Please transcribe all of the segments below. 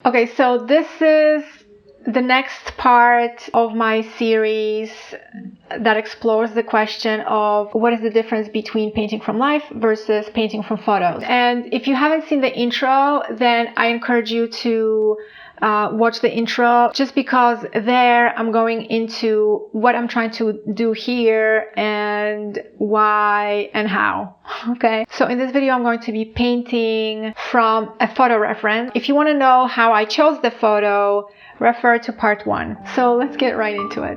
Okay, so this is the next part of my series that explores the question of what is the difference between painting from life versus painting from photos. And if you haven't seen the intro, then I encourage you to watch the intro, just because there I'm going into what I'm trying to do here and why and how. Okay, so in this video I'm going to be painting from a photo reference. If you want to know how I chose the photo, refer to part 1. So let's get right into it.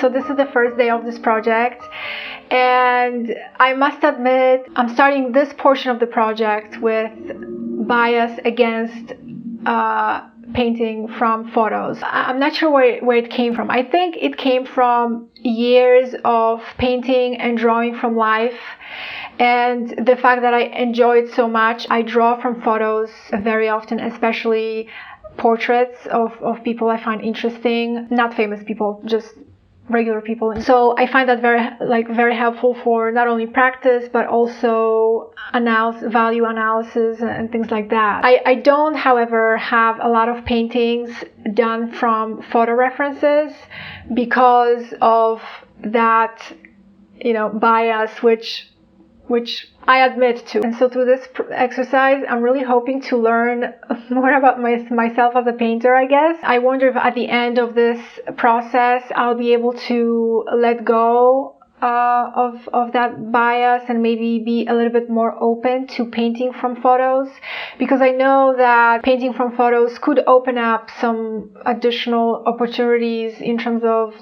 So this is the first day of this project, and I must admit I'm starting this portion of the project with bias against painting from photos. I'm not sure where it came from. I think it came from years of painting and drawing from life, and the fact that I enjoy it so much. I draw from photos very often, especially portraits of people I find interesting, not famous people, just regular people. So I find that very helpful for not only practice but also value analysis and things like that. I don't, however, have a lot of paintings done from photo references because of that, bias, which I admit to. And so through this exercise, I'm really hoping to learn more about myself as a painter, I guess. I wonder if at the end of this process, I'll be able to let go of that bias and maybe be a little bit more open to painting from photos, because I know that painting from photos could open up some additional opportunities in terms of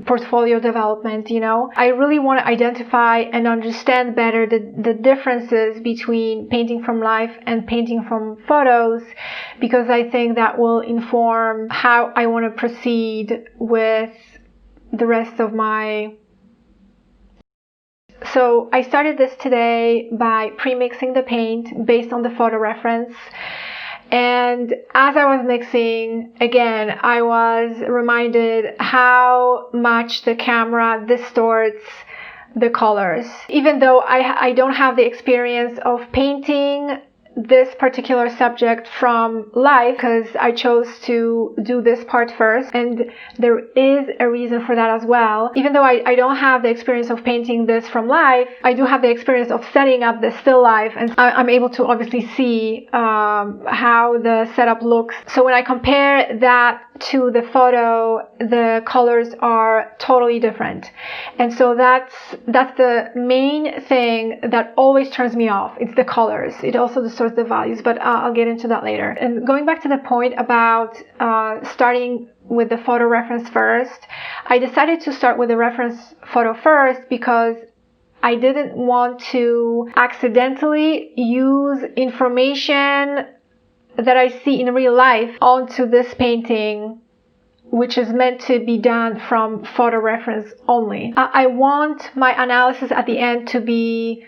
portfolio development. I really want to identify and understand better the differences between painting from life and painting from photos, because I think that will inform how I want to proceed with the rest of my. So I started this today by pre-mixing the paint based on the photo reference. And as I was mixing, again, I was reminded how much the camera distorts the colors. Even though I don't have the experience of painting this particular subject from life, because I chose to do this part first, and there is a reason for that as well. Even though I don't have the experience of painting this from life, I do have the experience of setting up the still life, and I'm able to obviously see how the setup looks. So when I compare that to the photo, the colors are totally different. And so that's the main thing that always turns me off. It's the colors. It also distorts sort the values, but I'll get into that later. And going back to the point about starting with the photo reference first, I decided to start with the reference photo first because I didn't want to accidentally use information that I see in real life onto this painting, which is meant to be done from photo reference only. I want my analysis at the end to be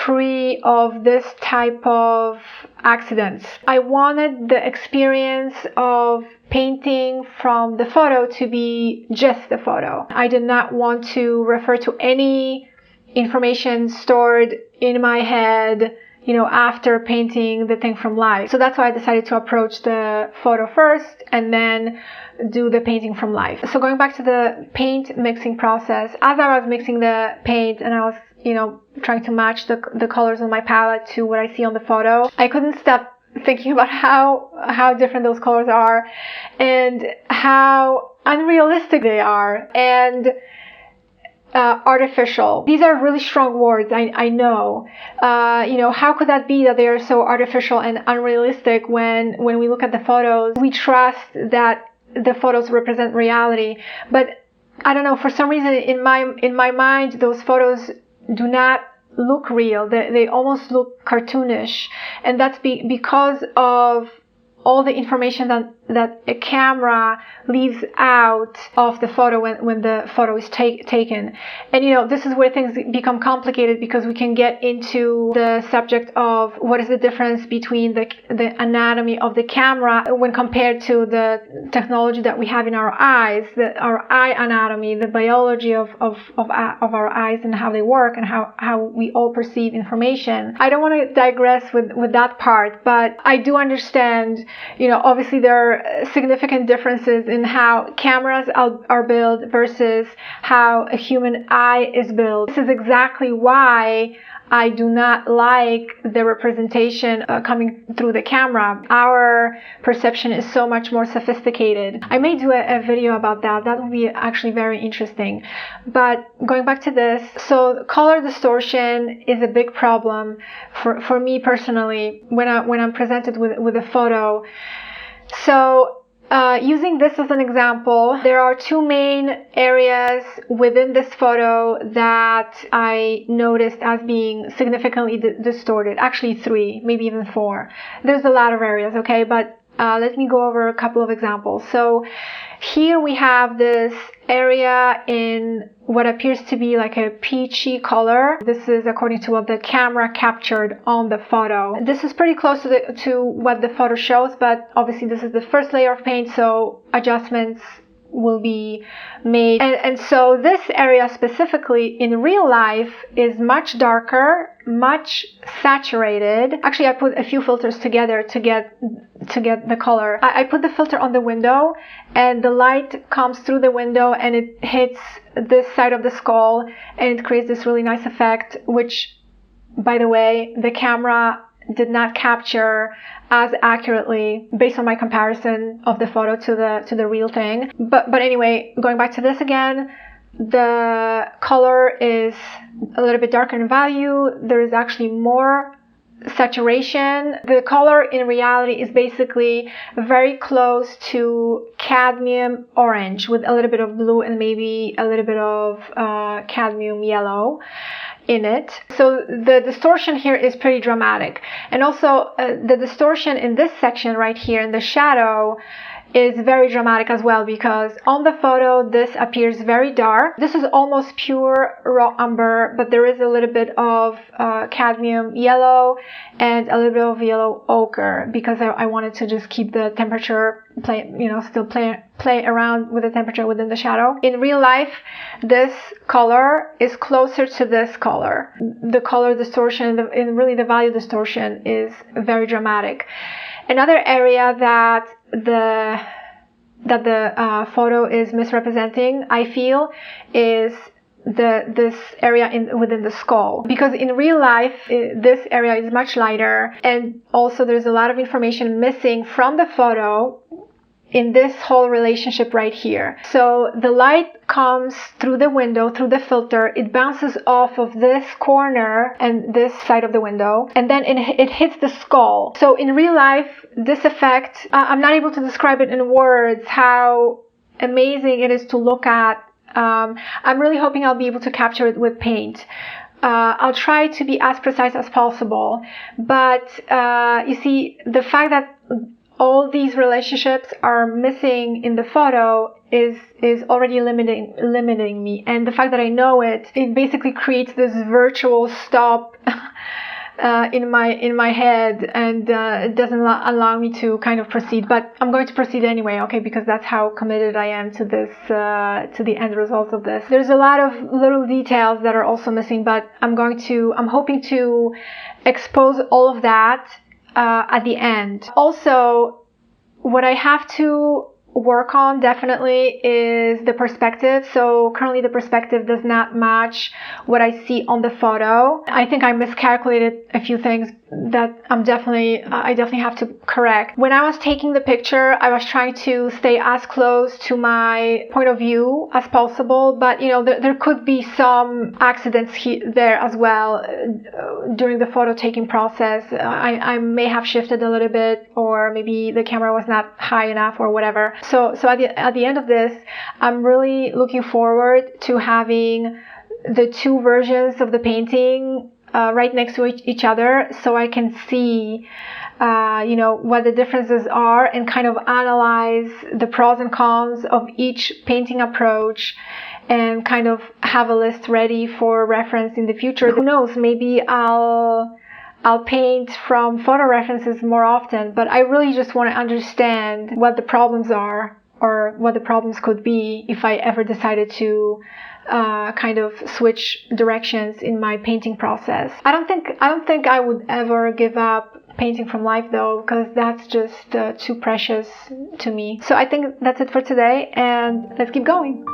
free of this type of accidents. I wanted the experience of painting from the photo to be just the photo. I did not want to refer to any information stored in my head, after painting the thing from life. So that's why I decided to approach the photo first and then do the painting from life. So going back to the paint mixing process, as I was mixing the paint and I was, trying to match the colors on my palette to what I see on the photo, I couldn't stop thinking about how different those colors are and how unrealistic they are and artificial. These are really strong words, I know. How could that be that they are so artificial and unrealistic when we look at the photos, we trust that the photos represent reality. But I don't know, for some reason in my mind, those photos do not look real. They almost look cartoonish. And that's because of all the information that a camera leaves out of the photo when the photo is taken. And this is where things become complicated, because we can get into the subject of what is the difference between the anatomy of the camera when compared to the technology that we have in our eyes, our eye anatomy, the biology of our eyes and how they work and how we all perceive information. I don't want to digress with that part, but I do understand, obviously there are significant differences in how cameras are built versus how a human eye is built. This is exactly why I do not like the representation coming through the camera. Our perception is so much more sophisticated. I may do a video about that. That would be actually very interesting. But going back to this, so color distortion is a big problem for me personally when I'm presented with a photo. So using this as an example, there are two main areas within this photo that I noticed as being significantly distorted. Actually 3, maybe even 4. There's a lot of areas, okay? But let me go over a couple of examples. So here we have this area in what appears to be like a peachy color. This is according to what the camera captured on the photo. This is pretty close to what the photo shows, but obviously this is the first layer of paint, so adjustments will be made. And so this area specifically in real life is much darker, much saturated. Actually, I put a few filters together to get the color. I put the filter on the window, and the light comes through the window and it hits this side of the skull, and it creates this really nice effect, which, by the way, the camera did not capture as accurately based on my comparison of the photo to the real thing. But anyway, going back to this again, the color is a little bit darker in value. There is actually more saturation. The color in reality is basically very close to cadmium orange with a little bit of blue and maybe a little bit of cadmium yellow in it. So the distortion here is pretty dramatic. And also the distortion in this section right here in the shadow is very dramatic as well, because on the photo this appears very dark. This is almost pure raw umber, but there is a little bit of cadmium yellow and a little bit of yellow ochre, because I wanted to just keep the temperature still play around with the temperature within the shadow. In real life, this color is closer to this color. The color distortion and really the value distortion is very dramatic. Another area that the photo is misrepresenting, I feel, is this area within the skull, because in real life this area is much lighter, and also there's a lot of information missing from the photo in this whole relationship right here. So the light comes through the window, through the filter, it bounces off of this corner and this side of the window, and then it hits the skull. So in real life, this effect, I'm not able to describe it in words how amazing it is to look at. I'm really hoping I'll be able to capture it with paint. I'll try to be as precise as possible, but you see, the fact that all these relationships are missing in the photo is already limiting me, and the fact that I know it basically creates this virtual stop in my head, and it doesn't allow me to kind of proceed. But I'm going to proceed anyway, okay, because that's how committed I am to this, to the end results of this. There's a lot of little details that are also missing, but I'm hoping to expose all of that at the end. Also, what I have to work on definitely is the perspective. So currently the perspective does not match what I see on the photo. I think I miscalculated a few things that I definitely have to correct. When I was taking the picture, I was trying to stay as close to my point of view as possible, but there could be some accidents there as well during the photo taking process. I may have shifted a little bit, or maybe the camera was not high enough or whatever. So at the end of this, I'm really looking forward to having the two versions of the painting right next to each other, so I can see what the differences are and kind of analyze the pros and cons of each painting approach, and kind of have a list ready for reference in the future. Who knows, maybe I'll paint from photo references more often, but I really just want to understand what the problems are, or what the problems could be if I ever decided to kind of switch directions in my painting process. I don't think I would ever give up painting from life though, because that's just too precious to me. So I think that's it for today, and let's keep going.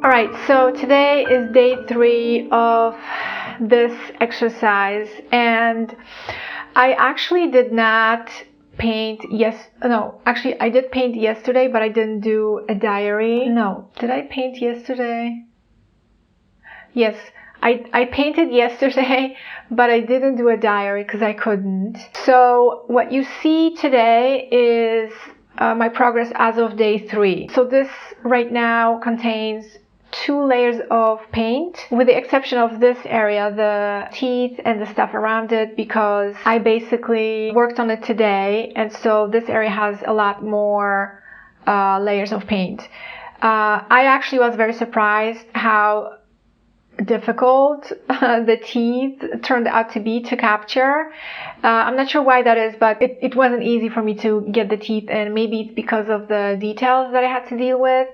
Alright, so today is day 3 of this exercise, and I actually did not paint I did paint yesterday, but I didn't do a diary. No, did I paint yesterday? Yes, I painted yesterday, but I didn't do a diary because I couldn't. So what you see today is my progress as of day 3. So this right now contains 2 layers of paint, with the exception of this area, the teeth and the stuff around it, because I basically worked on it today, and so this area has a lot more layers of paint. I actually was very surprised how difficult the teeth turned out to be to capture. I'm not sure why that is, but it wasn't easy for me to get the teeth in. Maybe it's because of the details that I had to deal with,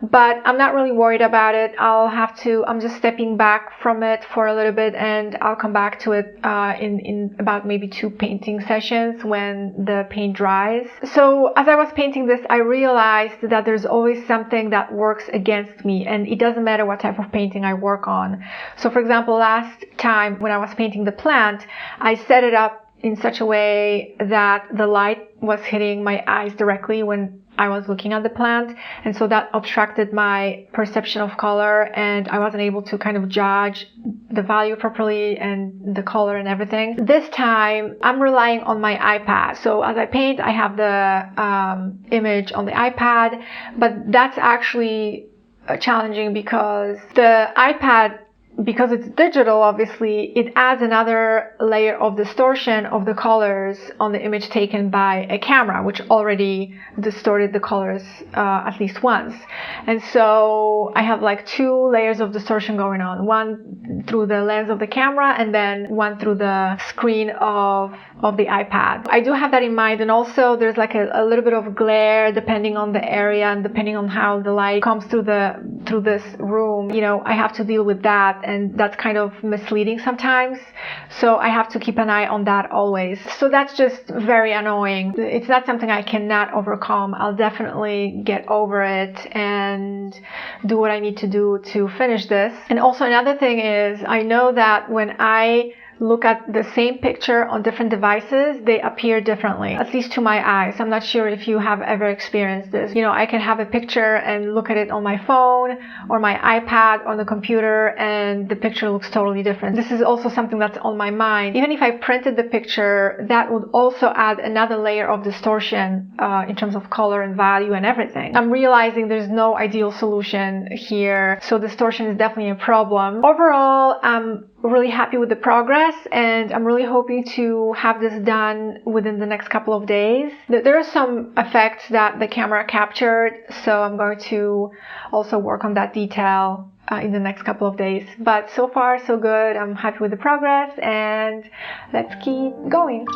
but I'm not really worried about it. I'm just stepping back from it for a little bit, and I'll come back to it in about maybe 2 painting sessions when the paint dries. So as I was painting this, I realized that there's always something that works against me, and it doesn't matter what type of painting I work on. So for example, last time when I was painting the plant, I set it up in such a way that the light was hitting my eyes directly when I was looking at the plant, and so that obstructed my perception of color, and I wasn't able to kind of judge the value properly and the color and everything. This time I'm relying on my iPad. So as I paint, I have the image on the iPad, but that's actually challenging because the iPad, because it's digital, obviously, it adds another layer of distortion of the colors on the image taken by a camera, which already distorted the colors at least once. And so I have like 2 layers of distortion going on, one through the lens of the camera and then one through the screen of the iPad. I do have that in mind, and also there's like a little bit of glare depending on the area and depending on how the light comes through this room. You know, I have to deal with that, and that's kind of misleading sometimes. So I have to keep an eye on that always. So that's just very annoying. It's not something I cannot overcome. I'll definitely get over it and do what I need to do to finish this. And also another thing is, I know that when I look at the same picture on different devices, they appear differently, at least to my eyes. I'm not sure if you have ever experienced this. You know, I can have a picture and look at it on my phone or my iPad on the computer, and the picture looks totally different. This is also something that's on my mind. Even if I printed the picture, that would also add another layer of distortion in terms of color and value and everything. I'm realizing there's no ideal solution here, so distortion is definitely a problem. Overall, I'm really happy with the progress, and I'm really hoping to have this done within the next couple of days. There are some effects that the camera captured, so I'm going to also work on that detail in the next couple of days. But so far so good. I'm happy with the progress, and let's keep going.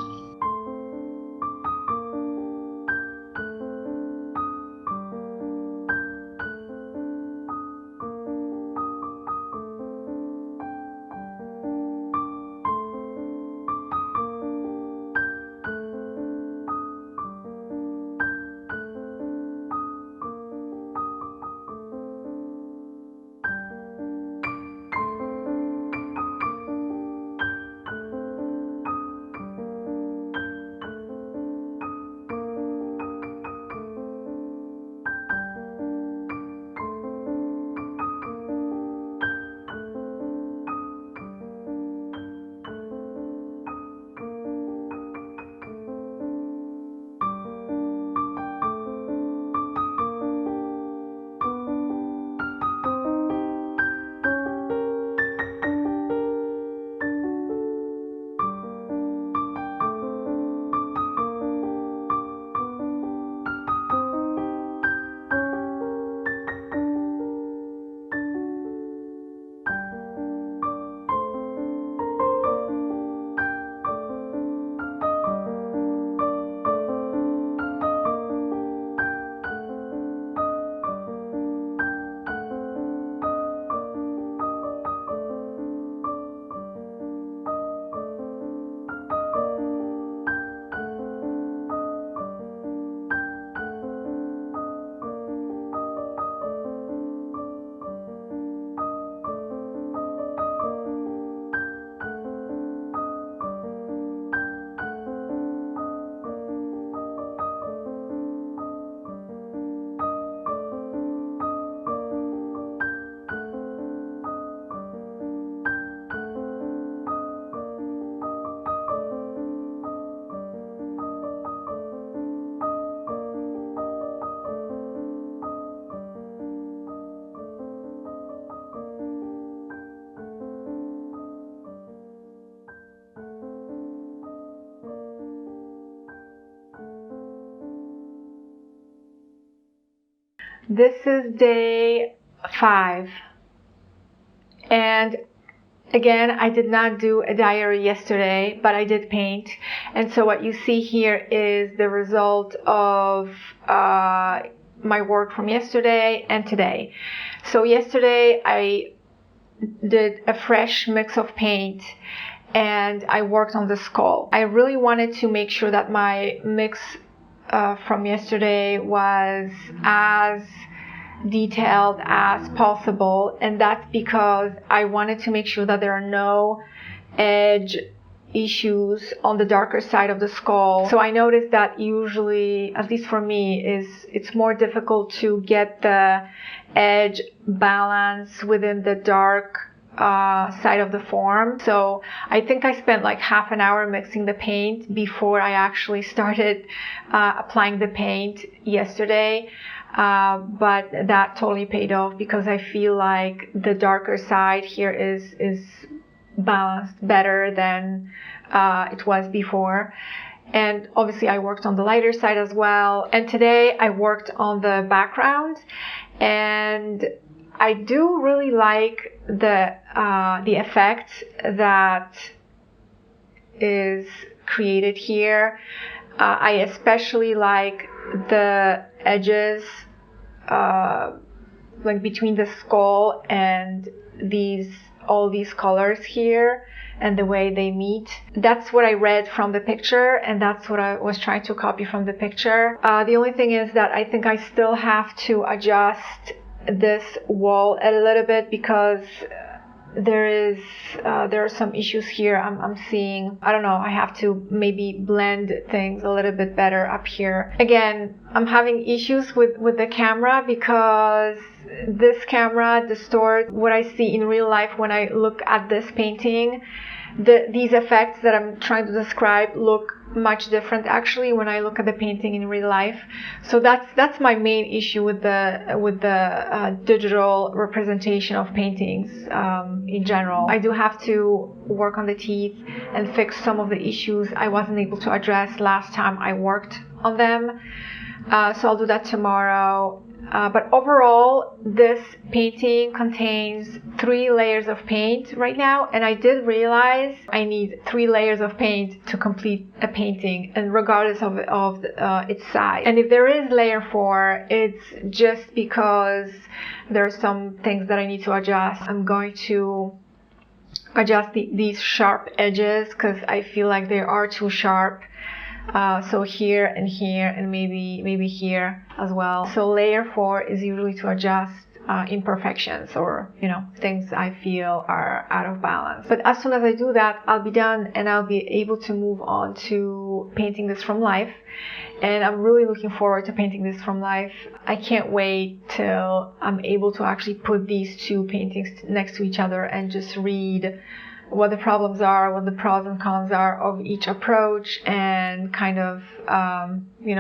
This is day 5. And again, I did not do a diary yesterday, but I did paint. And so what you see here is the result of my work from yesterday and today. So yesterday I did a fresh mix of paint and I worked on the skull. I really wanted to make sure that my mix from yesterday was as detailed as possible, and that's because I wanted to make sure that there are no edge issues on the darker side of the skull. So I noticed that usually, at least for me, it's more difficult to get the edge balance within the dark side of the form. So I think I spent like half an hour mixing the paint before I actually started applying the paint yesterday. But that totally paid off because I feel like the darker side here is balanced better than it was before. And obviously I worked on the lighter side as well. And today I worked on the background, and I do really like the effect that is created here. I especially like the edges like between the skull and all these colors here and the way they meet. That's what I read from the picture, and that's what I was trying to copy from the picture. The only thing is that I think I still have to adjust this wall a little bit because there are some issues here I'm seeing. I don't know, I have to maybe blend things a little bit better up here. Again, I'm having issues with the camera because this camera distorts what I see in real life when I look at this painting. These effects that I'm trying to describe look much different actually when I look at the painting in real life. So that's my main issue with the digital representation of paintings in general. I do have to work on the teeth and fix some of the issues I wasn't able to address last time I worked on them. So I'll do that tomorrow. But overall, this painting contains 3 layers of paint right now, and I did realize I need 3 layers of paint to complete a painting, and regardless of its size. And if there is layer 4, it's just because there are some things that I need to adjust. I'm going to adjust these sharp edges because I feel like they are too sharp. So here and here and maybe here as well. So layer 4 is usually to adjust imperfections or things I feel are out of balance. But as soon as I do that, I'll be done and I'll be able to move on to painting this from life. And I'm really looking forward to painting this from life. I can't wait till I'm able to actually put these 2 paintings next to each other and just read what the problems are, what the pros and cons are of each approach, and kind of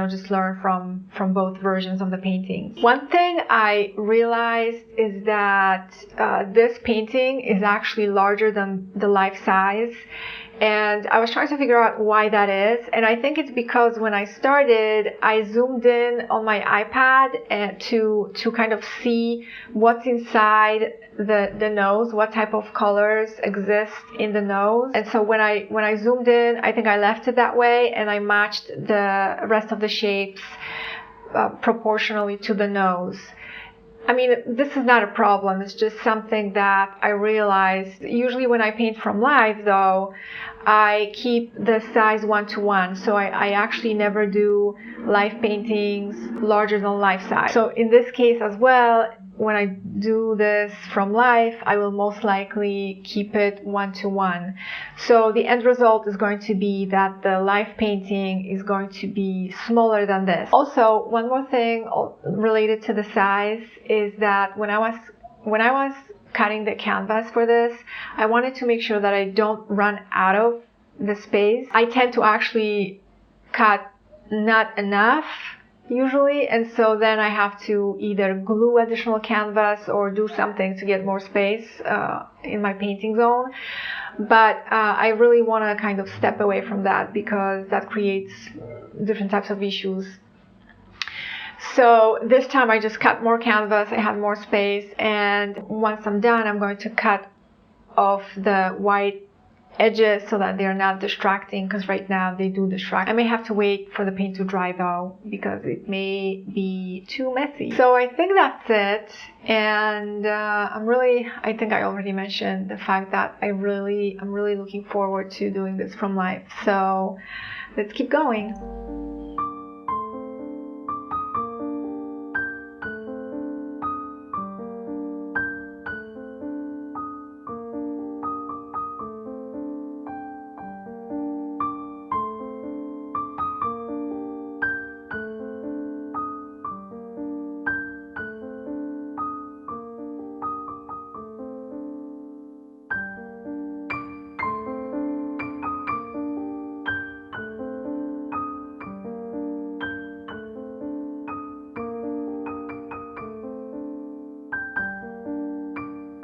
just learn from both versions of the paintings. One thing I realized is that this painting is actually larger than the life size, and I was trying to figure out why that is, and I think it's because when I started, I zoomed in on my iPad and to kind of see what's inside the nose, what type of colors exist in the nose. And so when I zoomed in, I think I left it that way, and I matched the rest of the shapes proportionally to the nose. I mean, this is not a problem. It's just something that I realized. Usually when I paint from life, though, I keep the size 1:1. So I actually never do life paintings larger than life size. So in this case as well, when I do this from life, I will most likely keep it 1:1. So the end result is going to be that the life painting is going to be smaller than this. Also, one more thing related to the size is that when I was cutting the canvas for this, I wanted to make sure that I don't run out of the space. I tend to actually cut not enough usually, and so then I have to either glue additional canvas or do something to get more space in my painting zone. But I really want to kind of step away from that because that creates different types of issues. So this time I just cut more canvas, I had more space, and once I'm done, I'm going to cut off the white edges so that they're not distracting, because right now they do distract. I may have to wait for the paint to dry though, because it may be too messy. So I think that's it, and I think I already mentioned the fact that I'm really looking forward to doing this from life. So let's keep going.